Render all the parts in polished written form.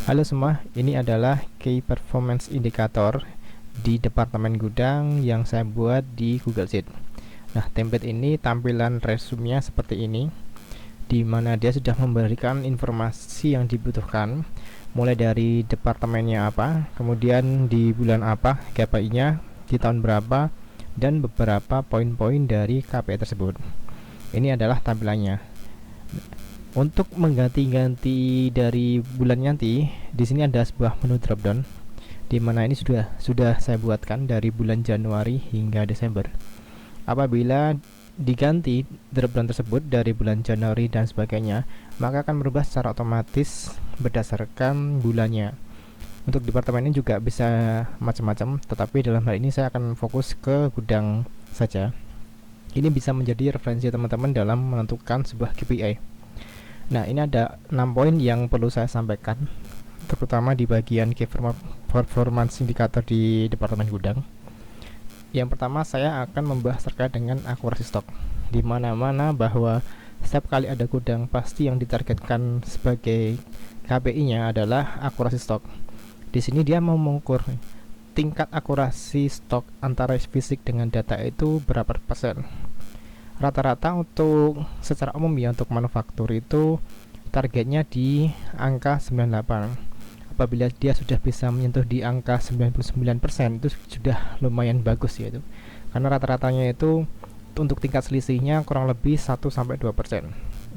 Halo semua, ini adalah Key Performance Indicator di Departemen Gudang yang saya buat di Google Sheet. Nah, template ini tampilan resume-nya seperti ini, di mana dia sudah memberikan informasi yang dibutuhkan, mulai dari departemennya apa, kemudian di bulan apa KPI-nya, di tahun berapa, dan beberapa poin-poin dari KPI tersebut. Ini adalah tampilannya. Untuk mengganti-ganti dari bulan nanti, di sini ada sebuah menu dropdown, di mana ini sudah saya buatkan dari bulan Januari hingga Desember. Apabila diganti dropdown tersebut dari bulan Januari dan sebagainya, maka akan berubah secara otomatis berdasarkan bulannya. Untuk departemen ini juga bisa macam-macam, tetapi dalam hal ini saya akan fokus ke gudang saja. Ini bisa menjadi referensi teman-teman dalam menentukan sebuah KPI. Nah, ini ada 6 poin yang perlu saya sampaikan, terutama di bagian Key Performance Indicator di Departemen Gudang. Yang pertama, saya akan membahas terkait dengan akurasi stok, di mana-mana bahwa setiap kali ada gudang, pasti yang ditargetkan sebagai KPI-nya adalah akurasi stok. Di sini dia mau mengukur tingkat akurasi stok antara fisik dengan data itu berapa persen. Rata-rata untuk secara umum ya, untuk manufaktur itu targetnya di angka 98. Apabila dia sudah bisa menyentuh di angka 99%, itu sudah lumayan bagus ya itu. Karena rata-ratanya itu untuk tingkat selisihnya kurang lebih 1-2%.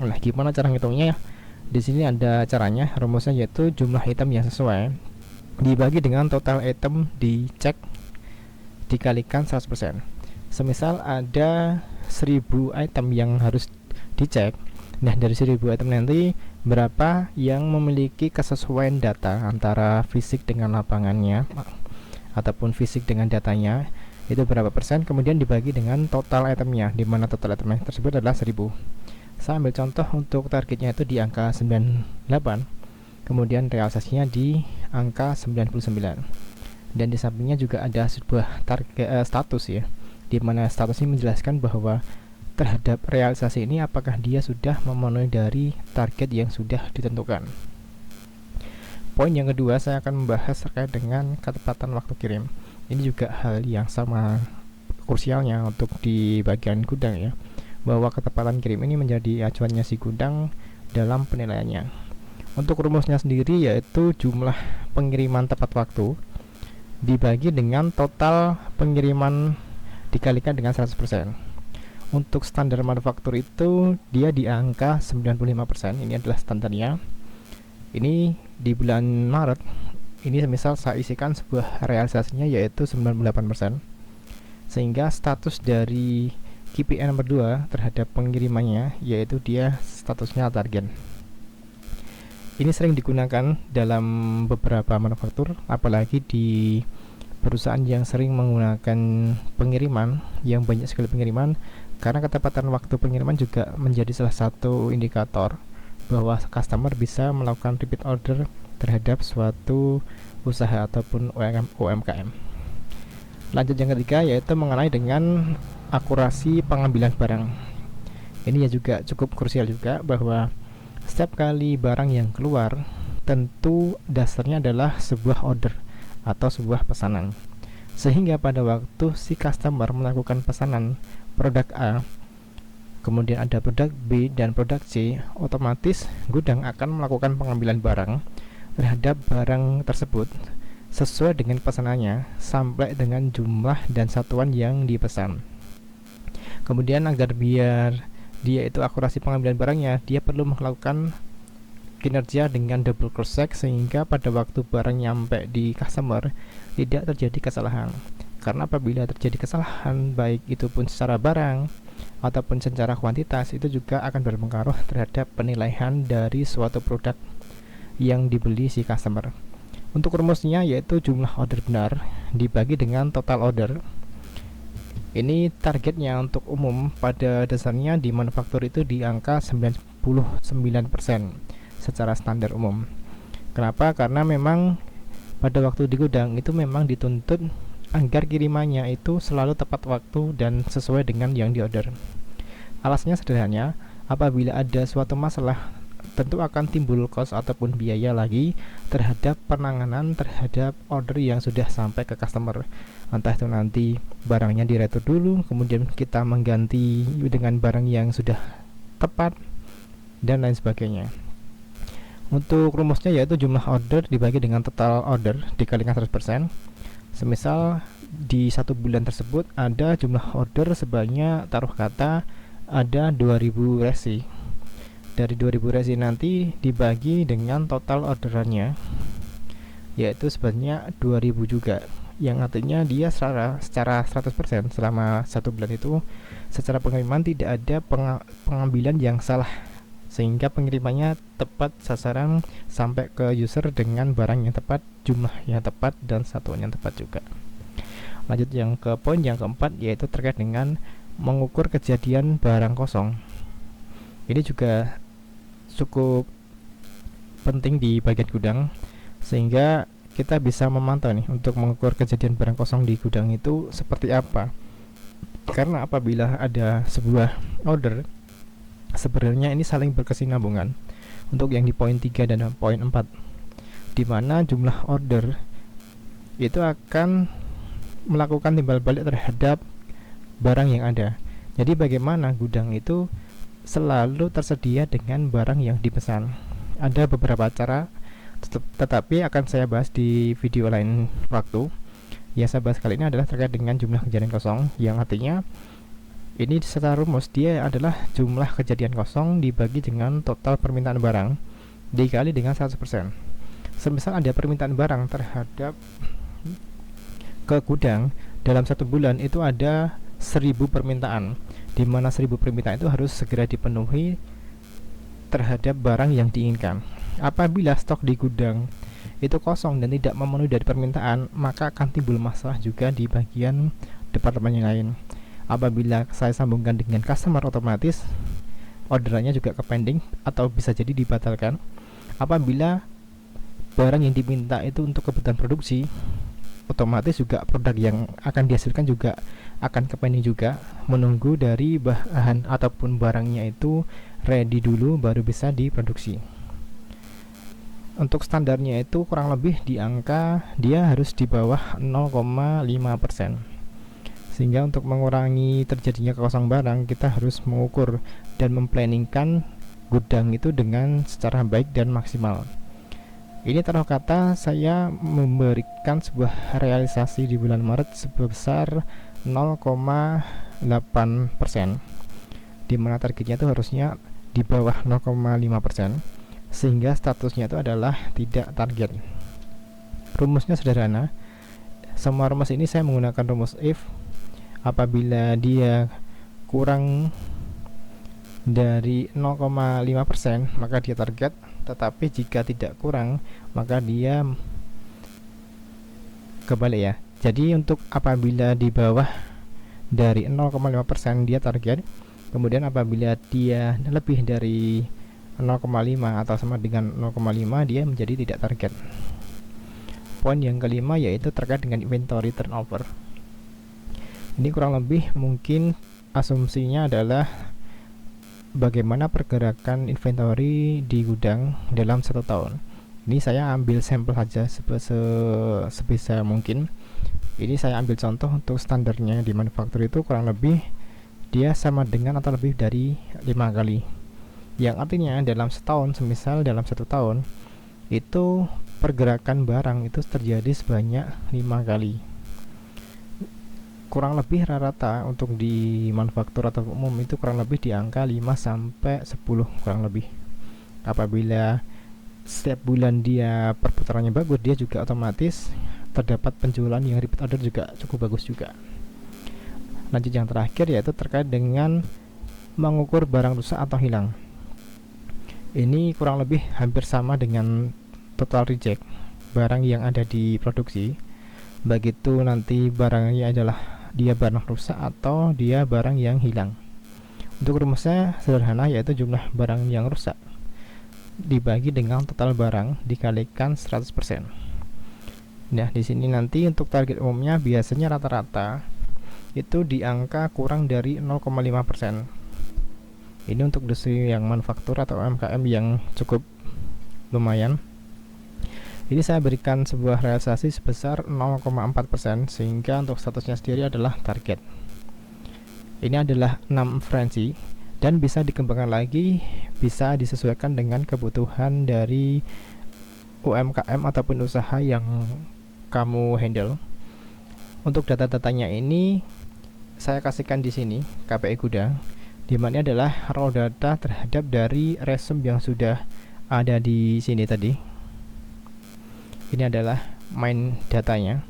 Nah, gimana cara ngitungnya? Di sini ada caranya, rumusnya yaitu jumlah item yang sesuai dibagi dengan total item dicek dikalikan 100%. Semisal ada 1000 item yang harus dicek. Nah, dari 1000 item nanti berapa yang memiliki kesesuaian data antara fisik dengan lapangannya ataupun fisik dengan datanya, itu berapa persen, kemudian dibagi dengan total itemnya, di mana total itemnya tersebut adalah 1000. Saya ambil contoh untuk targetnya itu di angka 98, kemudian realisasinya di angka 99. Dan di sampingnya juga ada sebuah target status ya, di mana status ini menjelaskan bahwa terhadap realisasi ini apakah dia sudah memenuhi dari target yang sudah ditentukan. Poin yang kedua, saya akan membahas terkait dengan ketepatan waktu kirim. Ini juga hal yang sama krusialnya untuk di bagian gudang ya, bahwa ketepatan kirim ini menjadi acuannya si gudang dalam penilaiannya. Untuk rumusnya sendiri yaitu jumlah pengiriman tepat waktu dibagi dengan total pengiriman dikalikan dengan 100%. Untuk standar manufaktur itu dia di angka 95%. Ini adalah standarnya. Ini di bulan Maret, ini misal saya isikan sebuah realisasinya yaitu 98%. Sehingga status dari KPI nomor 2 terhadap pengirimannya yaitu dia statusnya target. Ini sering digunakan dalam beberapa manufaktur, apalagi di perusahaan yang sering menggunakan pengiriman, yang banyak sekali pengiriman, karena ketepatan waktu pengiriman juga menjadi salah satu indikator bahwa customer bisa melakukan repeat order terhadap suatu usaha ataupun UMKM. Lanjut yang ketiga yaitu mengenai dengan akurasi pengambilan barang. Ini ya juga cukup krusial juga, bahwa setiap kali barang yang keluar tentu dasarnya adalah sebuah order atau sebuah pesanan, sehingga pada waktu si customer melakukan pesanan produk A, kemudian ada produk B dan produk C, otomatis gudang akan melakukan pengambilan barang terhadap barang tersebut sesuai dengan pesanannya sampai dengan jumlah dan satuan yang dipesan. Kemudian agar biar dia itu akurasi pengambilan barangnya, dia perlu melakukan kinerja dengan double cross check, sehingga pada waktu barang nyampe di customer tidak terjadi kesalahan. Karena apabila terjadi kesalahan, baik itu pun secara barang ataupun secara kuantitas, itu juga akan berpengaruh terhadap penilaian dari suatu produk yang dibeli si customer. Untuk rumusnya yaitu jumlah order benar dibagi dengan total order. Ini targetnya untuk umum pada dasarnya di manufaktur itu di angka 99% secara standar umum. Kenapa? Karena memang pada waktu di gudang itu memang dituntut agar kirimannya itu selalu tepat waktu dan sesuai dengan yang diorder. Alasannya sederhana, apabila ada suatu masalah tentu akan timbul cost ataupun biaya lagi terhadap penanganan terhadap order yang sudah sampai ke customer. Entah itu nanti barangnya diretur dulu, kemudian kita mengganti dengan barang yang sudah tepat, dan lain sebagainya. Untuk rumusnya yaitu jumlah order dibagi dengan total order dikalikan 100%. Semisal di satu bulan tersebut ada jumlah order sebanyak, taruh kata ada 2000 resi. Dari 2000 resi nanti dibagi dengan total orderannya, yaitu sebanyak 2000 juga, yang artinya dia secara 100% selama satu bulan itu secara pengiriman tidak ada pengambilan yang salah, sehingga pengirimannya tepat sasaran sampai ke user dengan barang yang tepat, jumlah yang tepat, dan satuan yang tepat juga. Lanjut yang ke poin yang keempat, yaitu terkait dengan mengukur kejadian barang kosong. Ini juga cukup penting di bagian gudang, sehingga kita bisa memantau nih untuk mengukur kejadian barang kosong di gudang itu seperti apa. Karena apabila ada sebuah order, sebenarnya ini saling berkesinambungan. Untuk yang di poin 3 dan poin 4, di mana jumlah order itu akan melakukan timbal balik terhadap barang yang ada. Jadi bagaimana gudang itu selalu tersedia dengan barang yang dipesan. Ada beberapa cara, tetapi akan saya bahas di video lain waktu. Yang saya bahas kali ini adalah terkait dengan jumlah kejadian kosong, yang artinya ini secara rumus dia adalah jumlah kejadian kosong dibagi dengan total permintaan barang dikali dengan 100%. Semisal ada permintaan barang terhadap ke gudang dalam satu bulan itu ada 1000 permintaan, di mana 1000 permintaan itu harus segera dipenuhi terhadap barang yang diinginkan. Apabila stok di gudang itu kosong dan tidak memenuhi dari permintaan, maka akan timbul masalah juga di bagian departemen yang lain. Apabila saya sambungkan dengan customer, otomatis orderannya juga ke pending atau bisa jadi dibatalkan. Apabila barang yang diminta itu untuk kebutuhan produksi, otomatis juga produk yang akan dihasilkan juga akan ke pending juga, menunggu dari bahan ataupun barangnya itu ready dulu baru bisa diproduksi. Untuk standarnya itu kurang lebih di angka dia harus di bawah 0,5%. Sehingga untuk mengurangi terjadinya kekosongan barang, kita harus mengukur dan memplanningkan gudang itu dengan secara baik dan maksimal. Ini taruh kata saya memberikan sebuah realisasi di bulan Maret sebesar 0,8%, di mana targetnya itu harusnya di bawah 0,5%, sehingga statusnya itu adalah tidak target. Rumusnya sederhana. Semua rumus ini saya menggunakan rumus if. Apabila dia kurang dari 0,5% maka dia target, tetapi jika tidak kurang maka dia kebalik ya. Jadi untuk apabila di bawah dari 0,5% dia target, kemudian apabila dia lebih dari 0,5 atau sama dengan 0,5 dia menjadi tidak target. Poin yang kelima yaitu terkait dengan inventory turnover. Ini kurang lebih mungkin asumsinya adalah bagaimana pergerakan inventory di gudang dalam satu tahun. Ini saya ambil sampel saja sebisa mungkin. Ini saya ambil contoh untuk standarnya di manufaktur itu kurang lebih dia sama dengan atau lebih dari 5 kali. Yang artinya dalam setahun, semisal dalam satu tahun itu pergerakan barang itu terjadi sebanyak 5 kali. Kurang lebih rata-rata untuk di manufaktur atau umum itu kurang lebih di angka 5 sampai 10 kurang lebih. Apabila setiap bulan dia perputarannya bagus, dia juga otomatis terdapat penjualan yang repeat order juga cukup bagus juga. Lanjut yang terakhir yaitu terkait dengan mengukur barang rusak atau hilang. Ini kurang lebih hampir sama dengan total reject barang yang ada di produksi, begitu nanti barangnya adalah dia barang rusak atau dia barang yang hilang. Untuk rumusnya sederhana yaitu jumlah barang yang rusak dibagi dengan total barang dikalikan 100%. Nah, di sini nanti untuk target umumnya biasanya rata-rata itu di angka kurang dari 0,5%. Ini untuk industri yang manufaktur atau UMKM yang cukup lumayan. Ini saya berikan sebuah realisasi sebesar 0,4%, sehingga untuk statusnya sendiri adalah target. Ini adalah 6 referensi dan bisa dikembangkan lagi, bisa disesuaikan dengan kebutuhan dari UMKM ataupun usaha yang kamu handle. Untuk data-datanya ini saya kasihkan di sini KPI Gudang, di mana adalah raw data terhadap dari resume yang sudah ada di sini tadi. Ini adalah main datanya.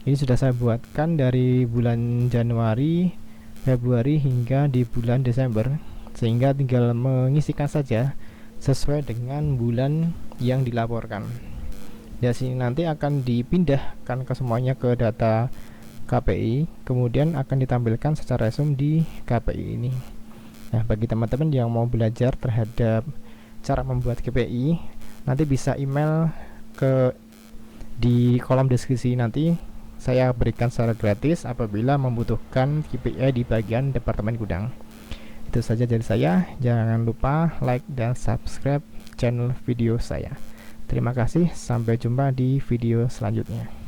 Ini sudah saya buatkan dari bulan Januari, Februari hingga di bulan Desember, sehingga tinggal mengisikan saja sesuai dengan bulan yang dilaporkan. Dari sini nanti akan dipindahkan ke semuanya ke data KPI, kemudian akan ditampilkan secara resume di KPI ini. Nah, bagi teman-teman yang mau belajar terhadap cara membuat KPI, nanti bisa email ke di kolom deskripsi, nanti saya berikan secara gratis apabila membutuhkan KPI di bagian departemen gudang. Itu saja dari saya. Jangan lupa like dan subscribe channel video saya. Terima kasih, sampai jumpa di video selanjutnya.